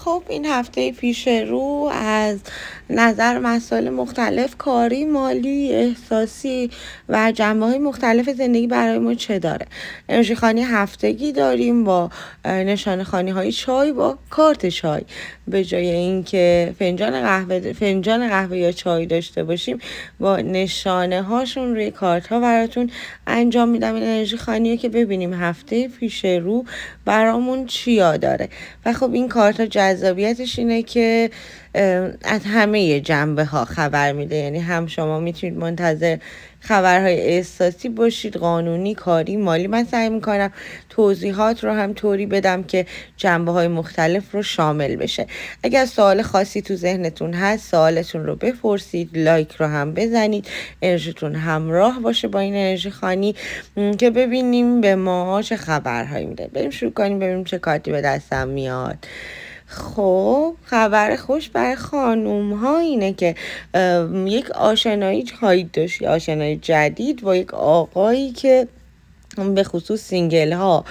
خب این هفته پیش رو از نظر مسائل مختلف کاری، مالی، احساسی و جنبه‌های مختلف زندگی برای ما چه داره؟ انرژی خوانی هفتگی داریم با نشانه خوانی‌های چای با کارت چای. به جای اینکه فنجان قهوه یا چای داشته باشیم، با نشانه هاشون روی کارت ها براتون انجام میدم این انرژی خوانی که ببینیم هفته پیش رو برامون چیا داره. و خب این کارت ها جذابیتش اینه که از همه جنبه ها خبر میده، یعنی هم شما میتونید منتظر خبرهای احساسی باشید، قانونی، کاری، مالی. من سعی میکنم توضیحات رو هم طوری بدم که جنبه های مختلف رو شامل بشه. اگر سوال خاصی تو ذهنتون هست سوالتون رو بپرسید، لایک رو هم بزنید، انرژیتون همراه باشه با این انرژی خوانی که ببینیم به ما چه خبرهایی میده. بریم شروع کنیم ببینیم چه کارتی به دستم میاد. خب خبر خوش برای خانوم ها اینه که یک آشنایی خواهید داشت، آشنایی جدید با یک آقایی که به خصوص سینگل ها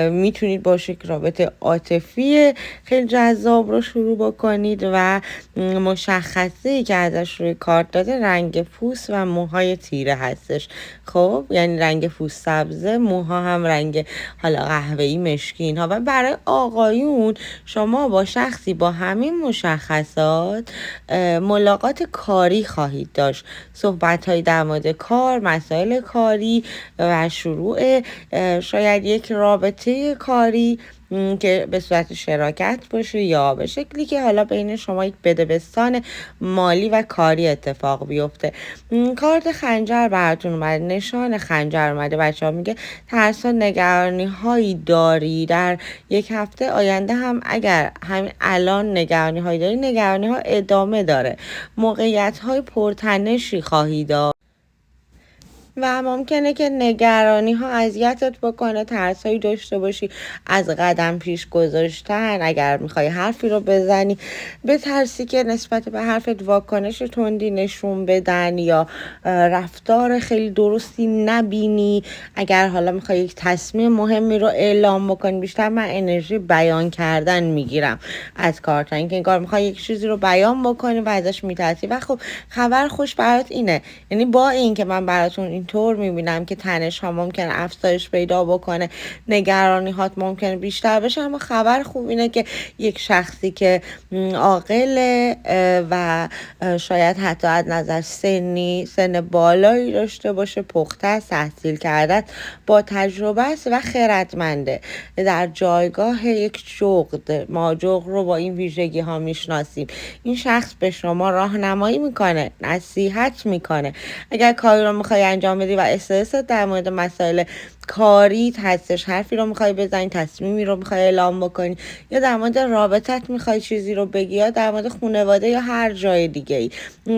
میتونید با یک رابطه عاطفی خیلی جذاب رو شروع بکنید و مشخصه‌ای که ازش روی کارت داده رنگ پوست و موهای تیره هستش. خب یعنی رنگ پوست سبزه، موها هم رنگ حالا قهوه‌ای مشکی ها. و برای آقایون شما با شخصی با همین مشخصات ملاقات کاری خواهید داشت، صحبت های در مورد کار، مسائل کاری و شروع شاید یک رابطه کاری که به صورت شراکت باشه یا به شکلی که حالا بین شما یک بدبستان مالی و کاری اتفاق بیفته. کارت خنجر براتون اومده، نشان خنجر اومده. بچه ها میگه ترس و نگرانی هایی داری در یک هفته آینده، هم اگر همین الان نگرانی هایی داری نگرانی ها ادامه داره، موقعیت های پرتنشی خواهی داشت و ممکنه که نگرانی ها اذیتت بکنه، ترسایی داشته باشی از قدم پیش گذاشتن. اگر میخوای حرفی رو بزنی بترسی که نسبت به حرفت واکنش تندی نشون بدن یا رفتار خیلی درستی نبینی. اگر حالا میخوای یک تصمیم مهمی رو اعلام بکنی، بیشتر من انرژی بیان کردن میگیرم از کارت، اینکه انگار میخوای یک چیزی رو بیان بکنی و ازش میترسی. و خب خبر خوش برات اینه، یعنی با اینکه من براتون اینطور میبینم که تنش ها ممکنه افزایش پیدا بکنه، نگرانی هات ممکنه بیشتر بشه، اما خبر خوب اینه که یک شخصی که عاقل و شاید حتی از نظر سن بالایی داشته باشه، پخته است، تحصیل کرده، با تجربه است و خردمنده، در جایگاه یک جغد. ما جغد رو با این ویژگی ها میشناسیم. این شخص به شما راهنمایی میکنه، نصیحت میکنه. اگر کاری رو میخوای انجام بدی و استرست در مورد مسائل کاریت هستش، حرفی رو میخوای بزنی، تصمیمی رو میخوای اعلام بکنی، یا در مورد رابطت میخوای چیزی رو بگی، یا در مورد خانواده یا هر جای دیگه ای،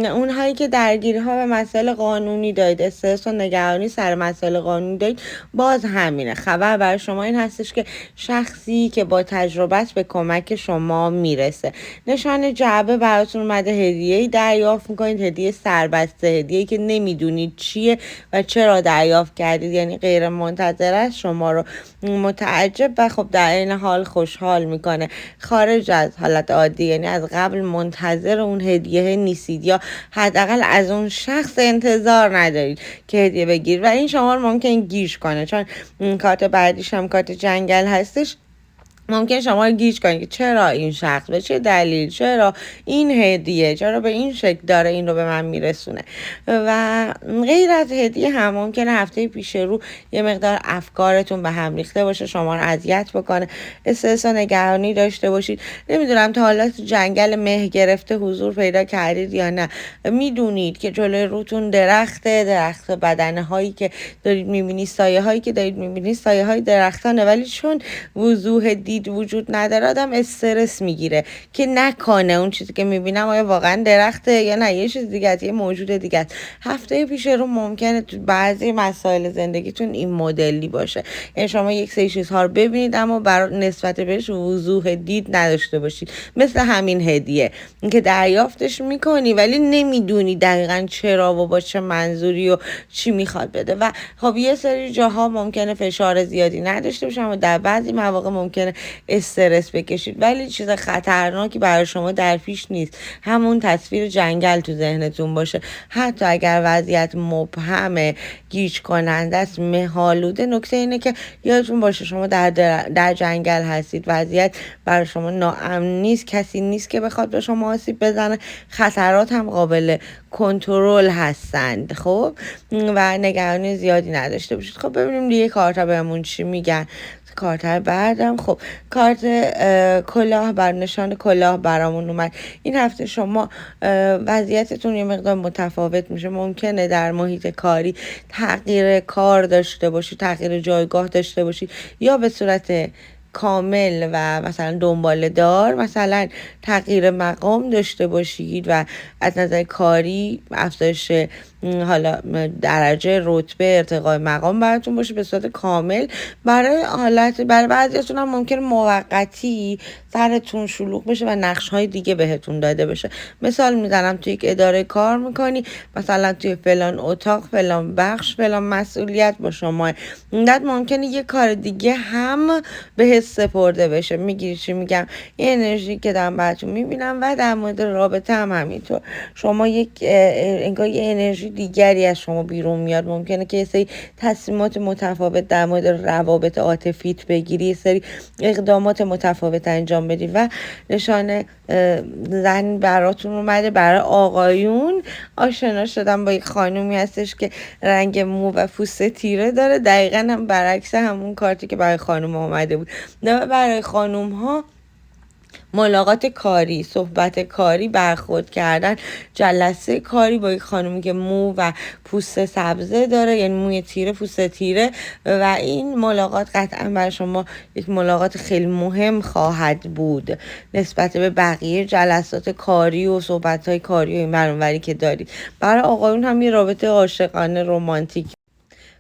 اونهایی که درگیری ها به مسائل قانونی دارید، استرس و نگرانی سر مسائل قانونی دارید، باز همینه. خبر برای شما این هستش که شخصی که با تجربت به کمک شما میرسه. نشان جعبه براتون اومده، هدیه‌ای دریافت میکنید، هدیه سربسته، هدیه‌ای که نمیدونید چیه و چرا دریافت کردید، یعنی غیر منتظره است، شما رو متعجب و خب در این حال خوشحال میکنه، خارج از حالت عادی، یعنی از قبل منتظر اون هدیه نیستید یا حداقل از اون شخص انتظار ندارید که هدیه بگیرید و این شما رو ممکن گیج کنه. چون کارت بعدیش هم کارت جنگل هستش، ممکن شما رو گیج کنید که چرا این شخص، به چه دلیل، چرا این هدیه، چرا به این شکل داره این رو به من میرسونه. و غیر از هدیه هم ممکنه هفته پیش رو یه مقدار افکارتون به هم ریخته باشه، شما رو اذیت بکنه، استرس و نگرانی داشته باشید. نمیدونم تا حالا تو جنگل مه گرفته حضور پیدا کردید یا نه. میدونید که جلوی روتون درخت بدنه هایی که دارید میبینید، سایه هایی که دارید میبینید سایه های درختانه، ولی چون وضوح دید وجود نداره آدم استرس میگیره که نکنه اون چیزی که میبینم آیا واقعا درخته یا نه یه چیز دیگه است، یه موجود دیگه است. هفته پیش رو ممکنه تو بعضی مسائل زندگیتون این مدلی باشه، یعنی شما یک سری چیزها رو ببینید اما برای نسبت بهش وضوح دید نداشته باشید، مثل همین هدیه که دریافتش میکنی ولی نمیدونی دقیقا چرا و با چه منظوری و چی میخواد بده. و خب یه سری جاها ممکنه فشار زیادی نداشته باشه، اما در بعضی مواقع ممکنه استرس بکشید، ولی چیز خطرناکی برای شما در پیش نیست. همون تصویر جنگل تو ذهنتون باشه، حتی اگر وضعیت مبهمه، گیج کننده است، مه‌آلوده، نکته اینه که یادتون باشه شما در جنگل هستید، وضعیت برای شما ناامن نیست، کسی نیست که بخواد به شما آسیب بزنه، خطرات هم قابل کنترل هستند. خب و نگرانی زیادی نداشته باشید. خب ببینیم دیگه کارتا بهمون چی میگن. کارت بعدم خب کارت کلاه، بر نشان کلاه برامون اومد. این هفته شما وضعیتتون یه مقدار متفاوت میشه. ممکنه در محیط کاری تغییر کار داشته باشید، تغییر جایگاه داشته باشید، یا به صورت کامل و مثلا دنباله دار مثلا تغییر مقام داشته باشید و از نظر کاری افزایش حالا درجه، رتبه، ارتقای مقام براتون باشه به صورت کامل. برای بعضیاتون هم ممکن موقتی سرتون شلوغ بشه و نقش‌های دیگه بهتون داده بشه. مثال میزنم، توی یک اداره کار میکنی، مثلا توی فلان اتاق، فلان بخش، فلان مسئولیت با شما، اینقدر ممکنه یه کار دیگه هم به سپرده بشه. میگیری چی میگم؟ این انرژی که دارم براتون میبینم. و در مورد رابطه هم همینطور، شما انگار یه انرژی دیگری از شما بیرون میاد. ممکنه که یه سری تصمیمات متفاوت در مورد روابط عاطفیت بگیری، یه سری اقدامات متفاوت انجام بدی. و نشان زن براتون اومده. برای آقایون آشنا شدم با یک خانومی هستش که رنگ مو و پوست تیره داره، دقیقا هم برعکس همون کارتی که برای خانوم اومده بود. برای خانوم ها ملاقات کاری، صحبت کاری، برخورد کردن، جلسه کاری با یک خانومی که مو و پوست سبزه داره، یعنی موی تیره، پوست تیره، و این ملاقات قطعا برای شما یک ملاقات خیلی مهم خواهد بود نسبت به بقیه جلسات کاری و صحبت‌های کاری و این برانوری که دارید. برای آقایون هم یه رابطه عاشقانه رمانتیک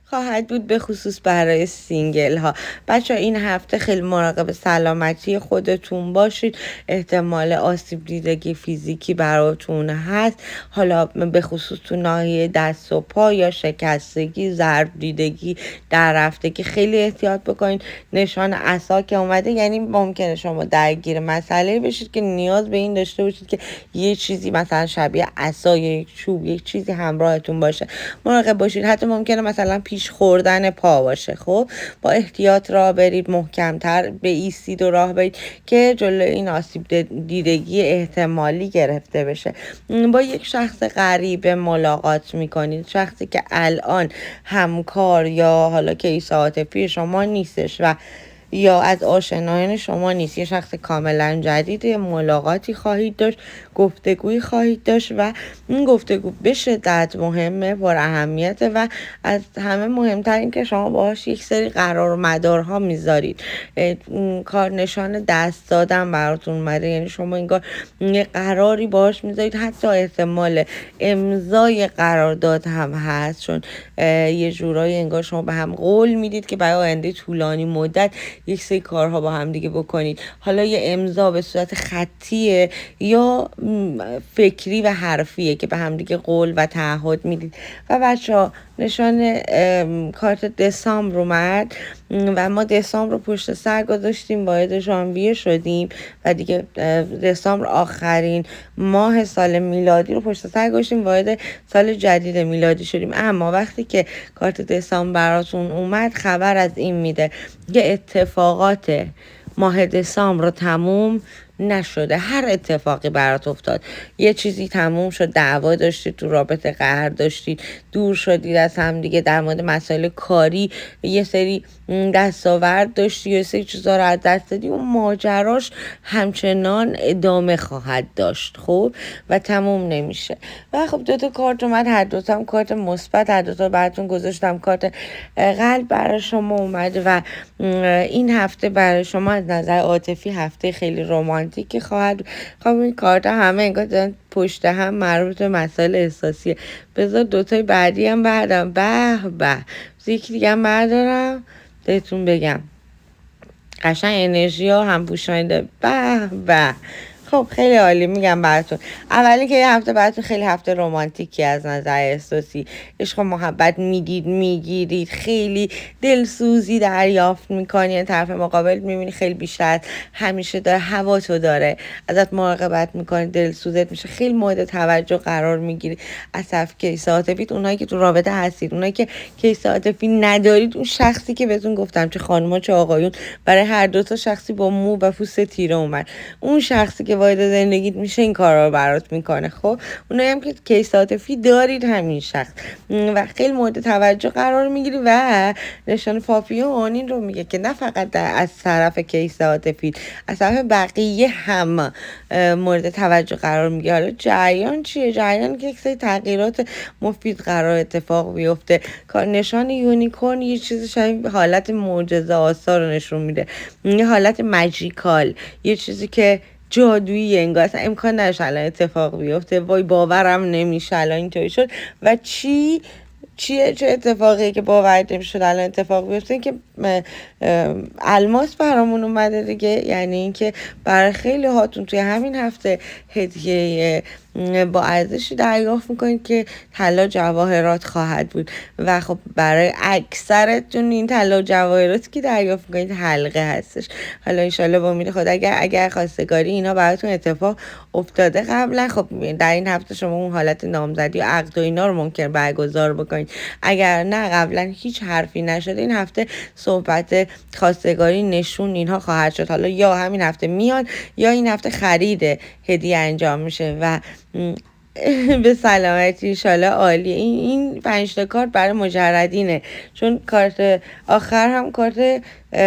خواهد بود، به خصوص برای سینگل ها. بچه این هفته خیلی مراقب سلامتی خودتون باشید. احتمال آسیب دیدگی فیزیکی براتون هست، حالا به خصوص تو ناحیه دست و پا یا شکستگی، ضرب دیدگی، در رفتگی خیلی احتیاط بکنید. نشان عصا که اومده، یعنی ممکنه شما درگیر مسئله بشید که نیاز به این داشته باشید که یه چیزی مثلا شبیه عصا یا یک چوب، یک چیزی همراهتون باشه. مراقب باشید. حتی ممکنه مثلا پیش خوردن پا باشه. خب با احتیاط راه برید، محکمتر بایستید و راه برید که جلوی این آسیب دیدگی احتمالی گرفته بشه. با یک شخص غریب ملاقات میکنید، شخصی که الان همکار یا حالا کیس عاطفی شما نیستش و یا از آشنایان شما نیست. یه شخص کاملا جدید، ملاقاتی خواهید داشت، گفتگویی خواهید داشت و این گفتگو به شدت مهمه، پر اهمیته و از همه مهمتر این که شما باهاش یک سری قرار و مدارها میذارید. کار نشان دست دادن براتون اومده، یعنی شما انگار یه قراری باهاش میذارید، حتی احتمال امضای قرارداد هم هست، چون یه جورایی انگار شما به هم قول میدید که برای آینده طولانی مدت یک سری کارها با هم دیگه بکنید. حالا یه امضا به صورت خطیه یا فکری و حرفیه که به هم دیگه قول و تعهد میدید. و بچه‌ها نشان کارت دسامبر اومد و ما دسامبر رو پشت سر گذاشتیم، وارد ژانویه شدیم و دیگه دسامبر آخرین ماه سال میلادی رو پشت سر گذاشتیم، وارد سال جدید میلادی شدیم. اما وقتی که کارت دسامبر براتون اومد، خبر از این میده که اتفاقات ماه دسامبر رو تموم نشده. هر اتفاقی برات افتاد، یه چیزی تموم شد، دعوا داشتید تو رابطه، قهر داشتید، دور شدید از هم دیگه، در مورد مسائل کاری یه سری دستاورد داشتی، یه سری چیزا رو از دست دادی، اون ماجراش همچنان ادامه خواهد داشت. خب و تموم نمیشه. و خب دوتا کارت اومد، هر دوتا هم کارت مثبت، هر دوتا براتون گذاشتم. کارت قلب برای شما اومد و این هفته برای شما از نظر عاطفی هفته خیلی رمانتیکی خواهد. خب این کارت همه انگار پشت هم مربوط به مسائل احساسیه. بذار دوتای بعدی هم بردارم. به یکی دیگه هم بردارم بهتون بگم. قشنگ انرژی ها هم پوشانیده. به خب خیلی عالی میگم براتون. اولی که یه هفته براتون خیلی هفته رمانتیکی از نظر احساسی، عشق و محبت میگیرید، خیلی دلسوزی دریافت میکنی، طرف مقابل میبینی خیلی بیشتر همیشه داره هواتو داره، ازت مراقبت میکنی، دلسوزت میشه، خیلی مورد توجه قرار میگیری از طرف کیس عاطفی. اونایی که تو رابطه هستید، اونایی که کیس عاطفی ندارید، اون شخصی که بهتون گفتم چه خانم‌ها چه آقایون، برای هر دو تا شخصی با مو و پوست تیره اومد، اون شخصی که وارد زندگیت میشه این کارا رو برات میکنه. خب اونایی هم که کیس عاطفی دارید، همین شخص و خیلی مورد توجه قرار میگیری و نشان پاپیون این رو میگه که نه فقط از طرف کیس عاطفی، از طرف بقیه هم مورد توجه قرار میگیره. حالا جریان چیه؟ جریان که یک سری تغییرات مفید قرار اتفاق بیفته. نشان یونیکورن یه چیز شبیه حالت معجزه آسا رو نشون میده، یه حالت ماجیکال، یه چیزی که جادویی، انگار اصلا امکان نداشت الان اتفاق بیفته، وای باورم نمیشه الان اینطوری شد. و چه اتفاقیه که باور نمیشد الان اتفاق بیفته؟ که الماس برامون اومده دیگه. یعنی اینکه برای خیلی هاتون توی همین هفته هدیه با ارزشی دریافت میکنید که طلا جواهرات خواهد بود و خب برای اکثرتون این طلا جواهراتی که دریافت میکنید حلقه هستش. حالا انشالله با امید خدا اگر خواستگاری اینا براتون اتفاق افتاده قبلا، خب در این هفته شما اون حالت نامزدی و عقد و اینا رو ممکن برگزار بکنید. اگر نه قبلا هیچ حرفی نشده، این هفته صحبت خواستگاری نشون اینها خواهد شد. حالا یا همین هفته میاد یا این هفته خرید هدیه انجام میشه و به سلامتی انشالله. عالی. این 5 تا کارت برای مجردینه، چون کارت آخر هم کارت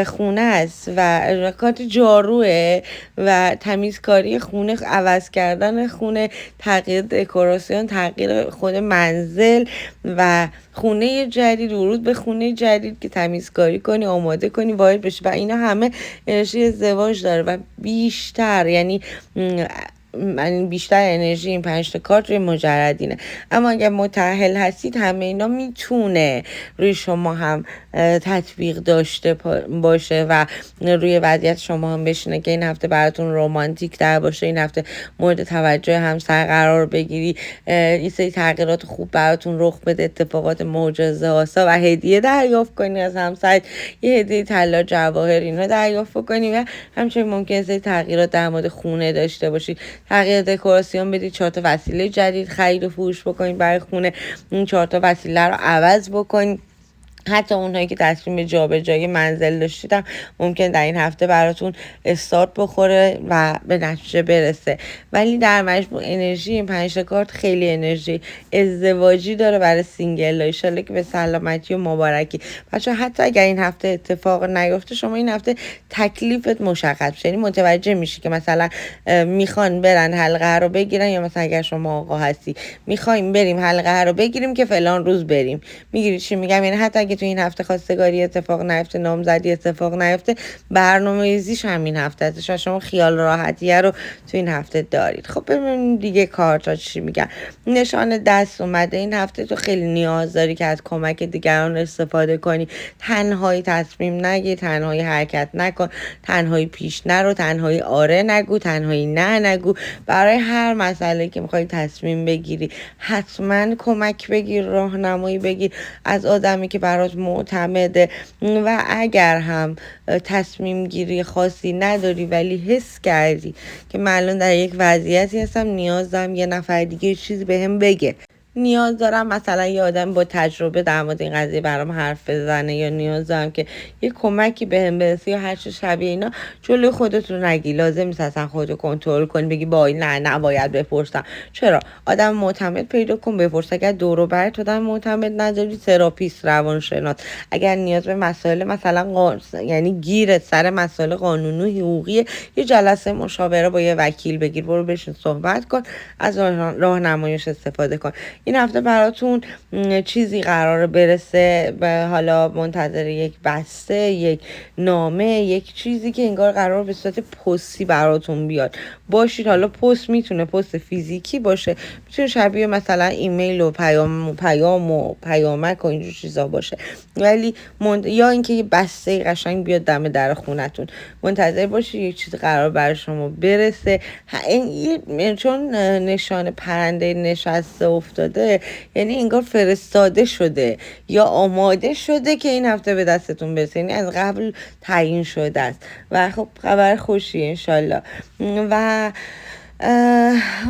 خونه است و کارت جاروه و تمیزکاری خونه، عوض کردن خونه، تغییر دکوراسیون، تغییر خود منزل و خونه جدید، ورود به خونه جدید که تمیزکاری کنی، آماده کنی، وارد بشی و اینا همه انرژی ازدواج داره و بیشتر، یعنی بیشتر انرژی این 5 تا کارت روی مجردینه. اما اگر متأهل هستید همه اینا میتونه روی شما هم تطبیق داشته باشه و روی وضعیت شما هم بشینه که این هفته براتون رمانتیک تر باشه، این هفته مورد توجه همسر قرار بگیری، یه سری تغییرات خوب براتون رخ بده، اتفاقات معجزه آسا و هدیه دریافت کنی از همسر، یه هدیه طلا جواهر اینا دریافت کنی و همچنین ممکنه سری تغییرات در مورد خونه داشته باشی، تغییر دکوراسیون بدید، 4 تا وسیله جدید خرید و فروش بکنید برای خونه، این 4 تا وسیله رو عوض بکنید. حتی اونهایی که تصمیم به جابجایی منزل داشتیدم ممکن در این هفته براتون استارت بخوره و به نتیجه برسه. ولی در مجموع انرژی این 5 تا کارت خیلی انرژی ازدواجی داره برای سینگل. ان شاءالله که به سلامتی و مبارکی. بچه‌ها حتی اگر این هفته اتفاق نیفته، شما این هفته تکلیفت مشخص میشه، یعنی متوجه میشی که مثلا میخوان برن حلقه رو بگیرن، یا مثلا اگر شما آقا هستی میخوایم بریم حلقه رو بگیریم که فلان روز بریم. میگیری چی میگم؟ یعنی حتی اگه تو این هفته خواستگاری اتفاق نیفته، نامزدی اتفاق نیفته، برنامه‌ریزیش همین هفته است و شما خیال راحتیه رو تو این هفته دارید. خب ببینیم دیگه کارتا چی میگن. نشان دست اومده. این هفته تو خیلی نیاز داری که از کمک دیگران استفاده کنی. تنهایی تصمیم نگیر، تنهایی حرکت نکن، تنهایی پیش نرو، تنهایی آره نگو، تنهایی نه نگو. برای هر مسئله که میخوای تصمیم بگیری حتما کمک بگیر، راهنمایی بگیر از آدمی که برات معتمده. و اگر هم تصمیم گیری خاصی نداری ولی حس کردی که من الان در یک وضعیتی هستم نیاز دارم یه نفر دیگه چیزی بهم بگه، نیاز دارم مثلا یه آدم با تجربه در مورد این قضیه برام حرف بزنه، یا نیاز دارم که یه کمکی بهم برسه یا هر چه شبیه اینا، جلوی خودت رو نگی. لازم نیست اصلا خودتو کنترل کنی بگی با این نه نباید بپرسم. چرا؟ آدم معتمد پیدا کن بپرس. اگر دور و برت آدم معتمد نداری، تراپیست، روانشناس. اگر نیاز به مسائل مثلا یعنی گیرت سر مسائل قانونی حقوقی، یه جلسه مشاوره با یه وکیل بگیر، برو بشین صحبت کن، از راهنماییش استفاده کن. این هفته براتون چیزی قراره برسه، به حالا منتظر یک بسته، یک نامه، یک چیزی که انگار قرار به صورت پستی براتون بیاد باشید. حالا پست میتونه پست فیزیکی باشه، میتونه شبیه مثلا ایمیل و پیام و پیامک و اینجور چیزا باشه، ولی یا اینکه یه بسته قشنگ بیاد دم در خونتون. منتظر باشید یک چیز قرار برای شما برسه. چون نشان پرنده نشسته افتاده، یعنی انگار فرستاده شده یا آماده شده که این هفته به دستتون برسه، یعنی از قبل تعیین شده است و خب خبر خوشی انشالله. و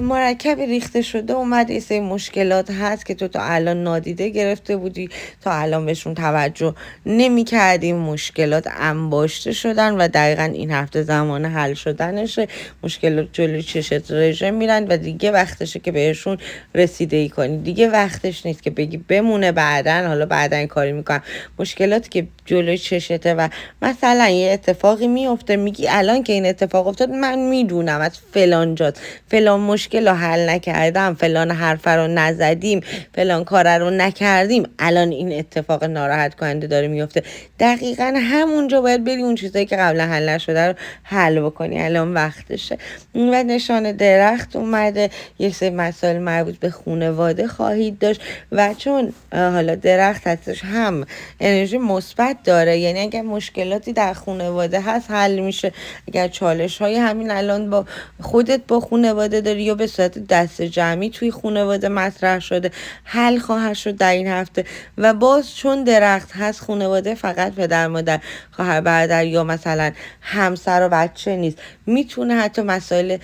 مرکب ریخته شده اومد، یه سری مشکلات هست که تو تا الان نادیده گرفته بودی، تا الان بهشون توجه نمی کردی، مشکلات انباشته شدن و دقیقا این هفته زمان حل شدنشه. مشکلات جلوی چشت رژه میرن و دیگه وقتشه که بهشون رسیدگی کنی، دیگه وقتش نیست که بگی بمونه بعدن، حالا بعدن کاری میکنم. مشکلاتی که جلوی چشته و مثلا یه اتفاقی میفته، میگی الان که این اتفاق افتاد من میدونم از فلان جات فلان مشکل رو حل نکردم، فلان حرف رو نزدیم، فلان کار رو نکردیم، الان این اتفاق ناراحت کننده داره میفته. دقیقا همونجا باید بری اون چیزایی که قبلا حل نشده رو حل بکنی، الان وقتشه. و نشان درخت اومده، یه سری مسائل مربوط به خانواده خواهید داشت و چون حالا درخت هستش هم انرژی مثبت داره، یعنی اگر مشکلاتی در خانواده هست حل میشه. اگر چالش های همین الان با خودت با خانواده داری یا به صورت دست جمعی توی خانواده مطرح شده، حل خواهد شد در این هفته. و باز چون درخت هست، خانواده فقط پدر مادر خواهر برادر یا مثلا همسر و بچه نیست، میتونه حتی مسائل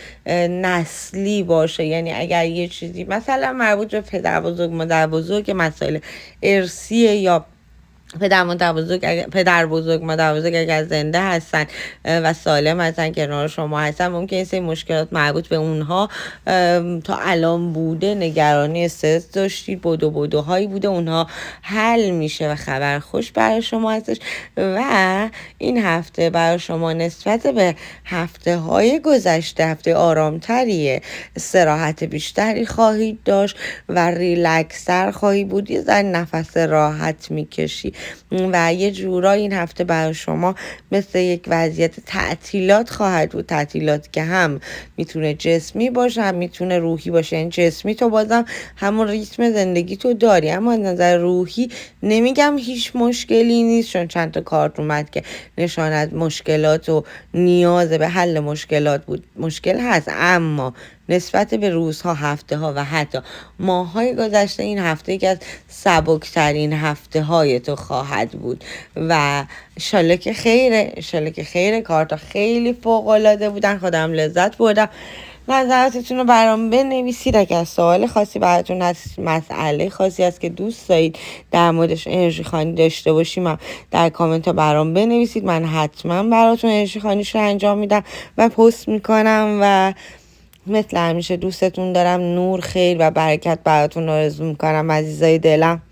نسلی باشه، یعنی اگر یه چیزی مثلا مربوط به پدر بزرگ مادر بزرگ، مسائل ارثیه یا پدر بزرگ مادر بزرگ اگر زنده هستن و سالم هستن کنار شما هستن، ممکن این سری مشکلات مربوط به اونها تا الان بوده، نگرانی استرس داشتید، بدوهایی بوده، اونها حل میشه و خبر خوش برای شما هستش. و این هفته برای شما نسبت به هفته های گذشته هفته آرامتریه، استراحت بیشتری خواهید داشت و ریلکسر خواهی بود، یه ذره نفس راحت میکشی و یه جورایی این هفته برای شما مثل یک وضعیت تعطیلات خواهد بود. تعطیلات که هم میتونه جسمی باشه هم میتونه روحی باشه. این جسمی تو بازم همون ریتم زندگی تو داری، اما از نظر روحی نمیگم هیچ مشکلی نیست، چون چند تا کارت اومد که نشان از مشکلات و نیاز به حل مشکلات بود. مشکل هست، اما نسبت به روزها، هفته ها و حتی ماه های گذشته، این هفته یکی از سبکترین هفته های تو خواهد بود و انشالله که خیره. کارتا خیلی فوق العاده بودن، خودم لذت بردم. نظراتتون رو برام بنویسید. اگر سوال خاصی براتون هست، مسئله خاصی هست که دوست دارید در موردش انرژی خوانی داشته باشیم، در کامنت ها برام بنویسید. من حتما براتون انرژی خوانیش رو انجام میدم و پست میکنم و مثل همیشه دوستتون دارم. نور، خیر و برکت براتون آرزو میکنم عزیزای دلم.